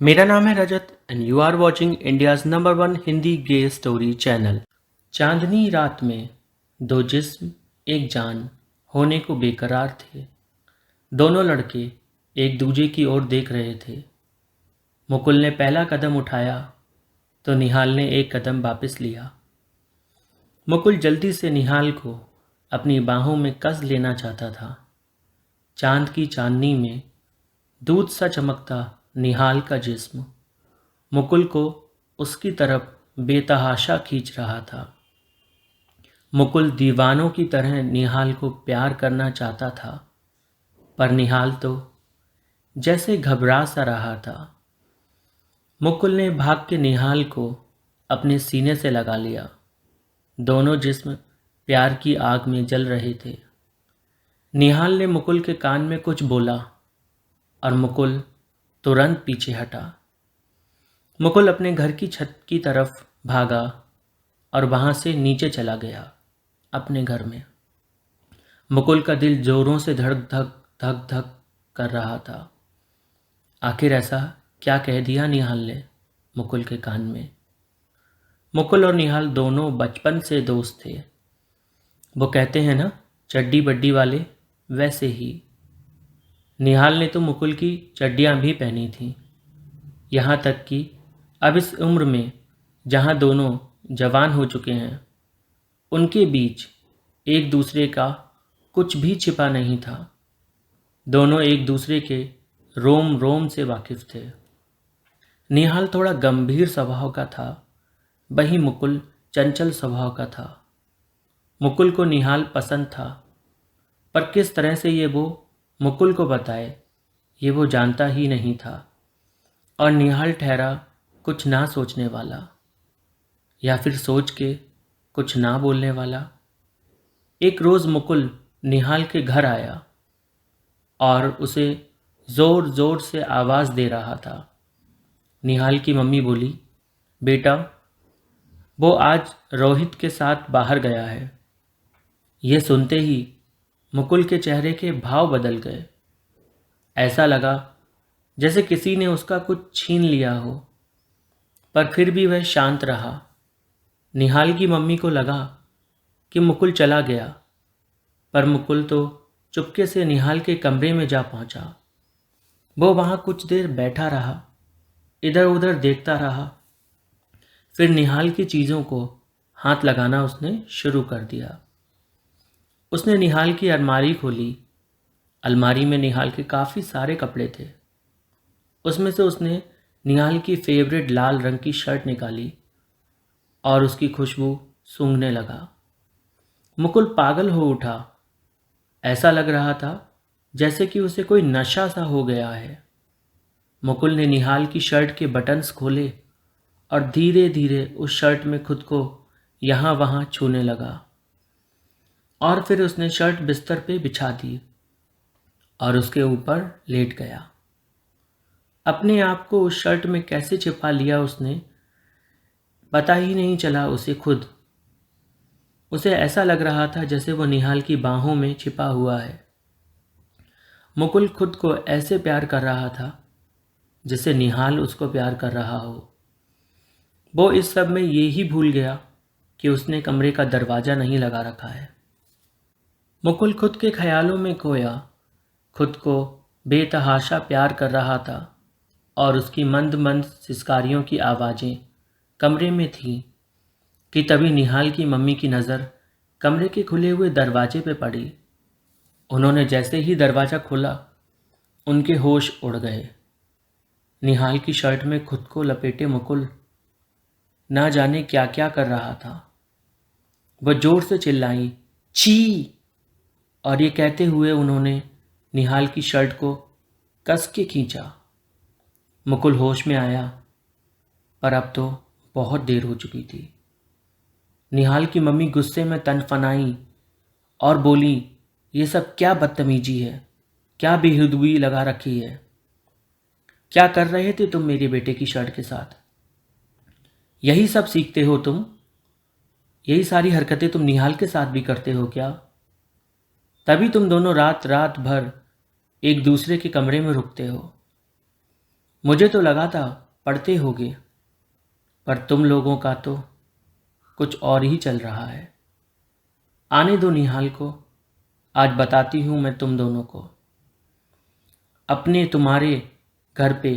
मेरा नाम है Rajat and you are watching India's number one Hindi gay story channel. चांदनी रात में दो जिस्म एक जान होने को बेकरार थे। दोनों लड़के एक दूजे की ओर देख रहे थे। मुकुल ने पहला कदम उठाया तो निहाल ने एक कदम वापस लिया। मुकुल जल्दी से निहाल को अपनी बाहों में कस लेना चाहता था। चांद की चांदनी में दूध सा चमकता निहाल का जिस्म मुकुल को उसकी तरफ बेतहाशा खींच रहा था। मुकुल दीवानों की तरह निहाल को प्यार करना चाहता था, पर निहाल तो जैसे घबरा सा रहा था। मुकुल ने भाग के निहाल को अपने सीने से लगा लिया। दोनों जिस्म प्यार की आग में जल रहे थे। निहाल ने मुकुल के कान में कुछ बोला और मुकुल तुरंत पीछे हटा। मुकुल अपने घर की छत की तरफ भागा और वहां से नीचे चला गया अपने घर में। मुकुल का दिल जोरों से धड़क धक धक धक कर रहा था। आखिर ऐसा क्या कह दिया निहाल ने मुकुल के कान में। मुकुल और निहाल दोनों बचपन से दोस्त थे। वो कहते हैं ना, चड्डी बड्डी वाले, वैसे ही। निहाल ने तो मुकुल की चड्डियां भी पहनी थीं। यहाँ तक कि अब इस उम्र में जहाँ दोनों जवान हो चुके हैं, उनके बीच एक दूसरे का कुछ भी छिपा नहीं था। दोनों एक दूसरे के रोम रोम से वाकिफ थे। निहाल थोड़ा गंभीर स्वभाव का था, वहीं मुकुल चंचल स्वभाव का था। मुकुल को निहाल पसंद था, पर किस तरह से ये वो मुकुल को बताए, ये वो जानता ही नहीं था। और निहाल ठहरा कुछ ना सोचने वाला, या फिर सोच के कुछ ना बोलने वाला। एक रोज़ मुकुल निहाल के घर आया और उसे ज़ोर ज़ोर से आवाज़ दे रहा था। निहाल की मम्मी बोली, बेटा, वो आज रोहित के साथ बाहर गया है। ये सुनते ही मुकुल के चेहरे के भाव बदल गए। ऐसा लगा जैसे किसी ने उसका कुछ छीन लिया हो, पर फिर भी वह शांत रहा। निहाल की मम्मी को लगा कि मुकुल चला गया, पर मुकुल तो चुपके से निहाल के कमरे में जा पहुंचा। वो वहां कुछ देर बैठा रहा, इधर उधर देखता रहा। फिर निहाल की चीज़ों को हाथ लगाना उसने शुरू कर दिया। उसने निहाल की अलमारी खोली। अलमारी में निहाल के काफ़ी सारे कपड़े थे। उसमें से उसने निहाल की फेवरेट लाल रंग की शर्ट निकाली और उसकी खुशबू सूंघने लगा। मुकुल पागल हो उठा। ऐसा लग रहा था जैसे कि उसे कोई नशा सा हो गया है। मुकुल ने निहाल की शर्ट के बटन्स खोले और धीरे धीरे उस शर्ट में खुद को यहाँ वहाँ छूने लगा। और फिर उसने शर्ट बिस्तर पे बिछा दी और उसके ऊपर लेट गया। अपने आप को उस शर्ट में कैसे छिपा लिया उसने, पता ही नहीं चला उसे खुद। उसे ऐसा लग रहा था जैसे वो निहाल की बाहों में छिपा हुआ है। मुकुल खुद को ऐसे प्यार कर रहा था जैसे निहाल उसको प्यार कर रहा हो। वो इस सब में ये ही भूल गया कि उसने कमरे का दरवाज़ा नहीं लगा रखा है। मुकुल खुद के ख्यालों में खोया, खुद को बेतहाशा प्यार कर रहा था और उसकी मंद मंद सिसकारियों की आवाज़ें कमरे में थीं कि तभी निहाल की मम्मी की नज़र कमरे के खुले हुए दरवाजे पे पड़ी। उन्होंने जैसे ही दरवाज़ा खोला, उनके होश उड़ गए। निहाल की शर्ट में खुद को लपेटे मुकुल ना जाने क्या क्या कर रहा था। वह जोर से चिल्लाई, छी! और ये कहते हुए उन्होंने निहाल की शर्ट को कस के खींचा। मुकुल होश में आया, पर अब तो बहुत देर हो चुकी थी। निहाल की मम्मी गुस्से में तनफनाई और बोली, ये सब क्या बदतमीजी है, क्या बेहुदगी लगा रखी है। क्या कर रहे थे तुम मेरे बेटे की शर्ट के साथ? यही सब सीखते हो तुम? यही सारी हरकतें तुम निहाल के साथ भी करते हो क्या? तभी तुम दोनों रात रात भर एक दूसरे के कमरे में रुकते हो। मुझे तो लगा था पढ़ते होगे, पर तुम लोगों का तो कुछ और ही चल रहा है। आने दो निहाल को, आज बताती हूँ मैं तुम दोनों को। अपने तुम्हारे घर पे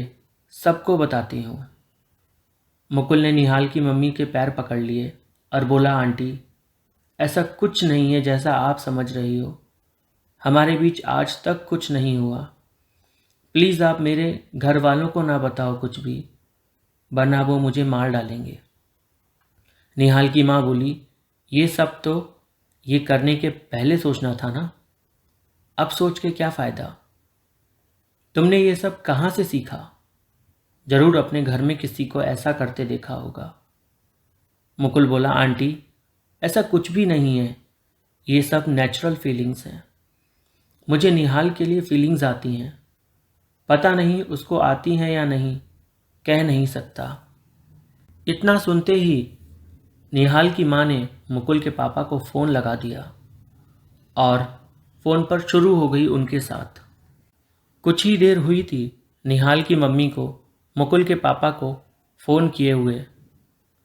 सबको बताती हूँ। मुकुल ने निहाल की मम्मी के पैर पकड़ लिए और बोला, आंटी, ऐसा कुछ नहीं है जैसा आप समझ रही हो। हमारे बीच आज तक कुछ नहीं हुआ। प्लीज़ आप मेरे घर वालों को ना बताओ कुछ भी, वरना वो मुझे मार डालेंगे। निहाल की माँ बोली, ये सब तो ये करने के पहले सोचना था ना, अब सोच के क्या फ़ायदा। तुमने ये सब कहाँ से सीखा? जरूर अपने घर में किसी को ऐसा करते देखा होगा। मुकुल बोला, आंटी, ऐसा कुछ भी नहीं है, ये सब नेचुरल फीलिंग्स हैं। मुझे निहाल के लिए फीलिंग्स आती हैं, पता नहीं उसको आती हैं या नहीं, कह नहीं सकता। इतना सुनते ही निहाल की माँ ने मुकुल के पापा को फ़ोन लगा दिया और फ़ोन पर शुरू हो गई उनके साथ। कुछ ही देर हुई थी निहाल की मम्मी को मुकुल के पापा को फ़ोन किए हुए।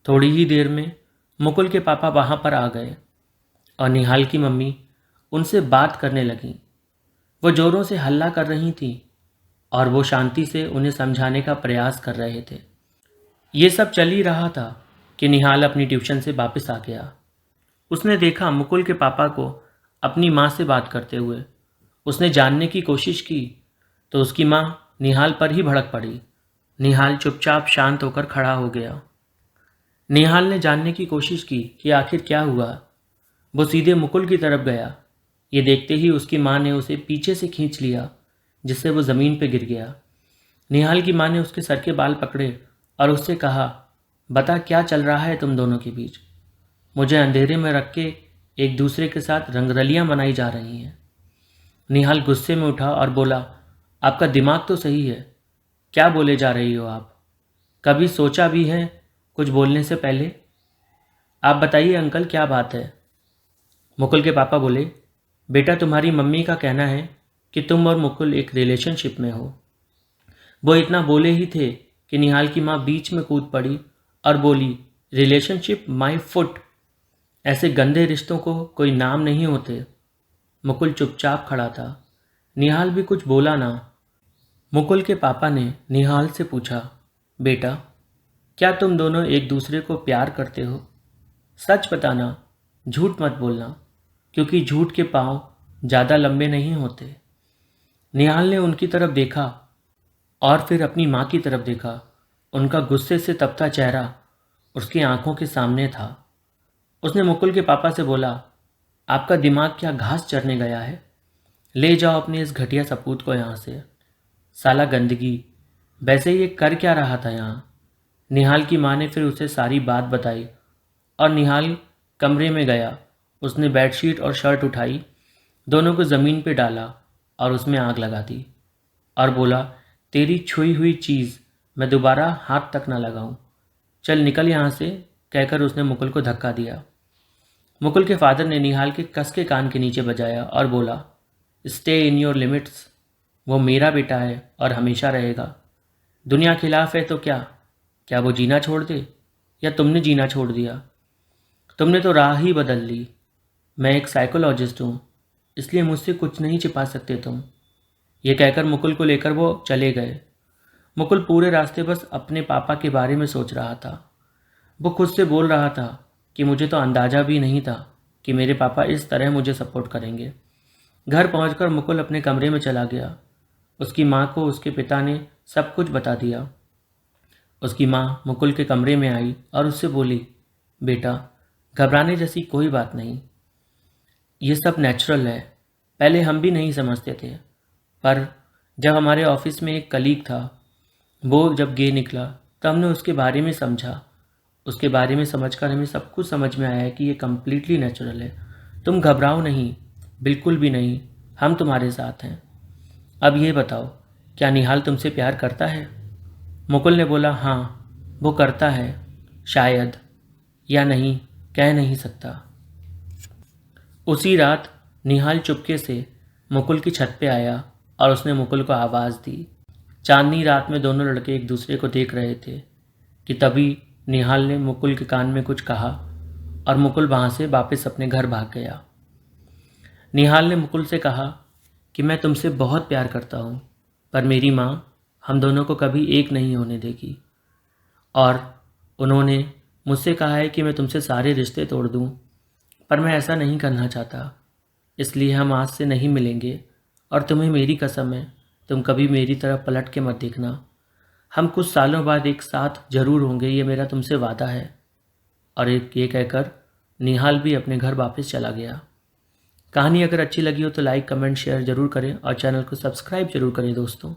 थोड़ी ही देर में मुकुल के पापा वहाँ पर आ गए और निहाल की मम्मी उनसे बात करने लगीं। वो ज़ोरों से हल्ला कर रही थी और वो शांति से उन्हें समझाने का प्रयास कर रहे थे। ये सब चल ही रहा था कि निहाल अपनी ट्यूशन से वापस आ गया। उसने देखा मुकुल के पापा को अपनी माँ से बात करते हुए। उसने जानने की कोशिश की तो उसकी माँ निहाल पर ही भड़क पड़ी। निहाल चुपचाप शांत होकर खड़ा हो गया। निहाल ने जानने की कोशिश की कि आखिर क्या हुआ। वो सीधे मुकुल की तरफ गया। ये देखते ही उसकी माँ ने उसे पीछे से खींच लिया, जिससे वो ज़मीन पर गिर गया। निहाल की माँ ने उसके सर के बाल पकड़े और उससे कहा, बता क्या चल रहा है तुम दोनों के बीच? मुझे अंधेरे में रख के एक दूसरे के साथ रंगरलियाँ बनाई जा रही हैं। निहाल गुस्से में उठा और बोला, आपका दिमाग तो सही है, क्या बोले जा रही हो आप? कभी सोचा भी है कुछ बोलने से पहले? आप बताइए अंकल, क्या बात है? मुकुल के पापा बोले, बेटा, तुम्हारी मम्मी का कहना है कि तुम और मुकुल एक रिलेशनशिप में हो। वो इतना बोले ही थे कि निहाल की माँ बीच में कूद पड़ी और बोली, रिलेशनशिप माय फुट, ऐसे गंदे रिश्तों को कोई नाम नहीं होते। मुकुल चुपचाप खड़ा था। निहाल भी कुछ बोला ना। मुकुल के पापा ने निहाल से पूछा, बेटा, क्या तुम दोनों एक दूसरे को प्यार करते हो? सच बताना, झूठ मत बोलना, क्योंकि झूठ के पाँव ज़्यादा लंबे नहीं होते। निहाल ने उनकी तरफ देखा और फिर अपनी माँ की तरफ देखा। उनका गुस्से से तपता चेहरा उसकी आंखों के सामने था। उसने मुकुल के पापा से बोला, आपका दिमाग क्या घास चरने गया है? ले जाओ अपने इस घटिया सपूत को यहाँ से। साला गंदगी, वैसे ये कर क्या रहा था यहाँ? निहाल की माँ ने फिर उसे सारी बात बताई और निहाल कमरे में गया। उसने बेडशीट और शर्ट उठाई, दोनों को ज़मीन पे डाला और उसमें आग लगा दी और बोला, तेरी छुई हुई चीज़ मैं दोबारा हाथ तक ना लगाऊं। चल निकल यहाँ से, कहकर उसने मुकुल को धक्का दिया। मुकुल के फादर ने निहाल के कस के कान के नीचे बजाया और बोला, स्टे इन योर लिमिट्स। वो मेरा बेटा है और हमेशा रहेगा। दुनिया खिलाफ है तो क्या? क्या वो जीना छोड़ दे या तुमने जीना छोड़ दिया? तुमने तो राह ही बदल ली। मैं एक साइकोलॉजिस्ट हूँ, इसलिए मुझसे कुछ नहीं छिपा सकते तुम। ये कहकर मुकुल को लेकर वो चले गए। मुकुल पूरे रास्ते बस अपने पापा के बारे में सोच रहा था। वो खुद से बोल रहा था कि मुझे तो अंदाज़ा भी नहीं था कि मेरे पापा इस तरह मुझे सपोर्ट करेंगे। घर पहुंचकर मुकुल अपने कमरे में चला गया। उसकी माँ को उसके पिता ने सब कुछ बता दिया। उसकी माँ मुकुल के कमरे में आई और उससे बोली, बेटा, घबराने जैसी कोई बात नहीं, ये सब नेचुरल है। पहले हम भी नहीं समझते थे, पर जब हमारे ऑफिस में एक कलीग था, वो जब गे निकला तो हमने उसके बारे में समझा। उसके बारे में समझकर हमें सब कुछ समझ में आया कि ये कम्प्लीटली नेचुरल है। तुम घबराओ नहीं, बिल्कुल भी नहीं, हम तुम्हारे साथ हैं। अब ये बताओ, क्या निहाल तुमसे प्यार करता है? मुकुल ने बोला, हाँ, वो करता है, शायद, या नहीं, कह नहीं सकता। उसी रात निहाल चुपके से मुकुल की छत पे आया और उसने मुकुल को आवाज़ दी, चांदनी रात में दोनों लड़के एक दूसरे को देख रहे थे कि तभी निहाल ने मुकुल के कान में कुछ कहा और मुकुल वहाँ से वापस अपने घर भाग गया। निहाल ने मुकुल से कहा कि मैं तुमसे बहुत प्यार करता हूँ, पर मेरी माँ हम दोनों को कभी एक नहीं होने देगी, और उन्होंने मुझसे कहा है कि मैं तुमसे सारे रिश्ते तोड़ दूँ, पर मैं ऐसा नहीं करना चाहता। इसलिए हम आज से नहीं मिलेंगे, और तुम्हें मेरी कसम है, तुम कभी मेरी तरफ पलट के मत देखना। हम कुछ सालों बाद एक साथ जरूर होंगे, ये मेरा तुमसे वादा है। और ये कहकर निहाल भी अपने घर वापस चला गया। कहानी अगर अच्छी लगी हो तो लाइक कमेंट शेयर ज़रूर करें और चैनल को सब्सक्राइब जरूर करें दोस्तों।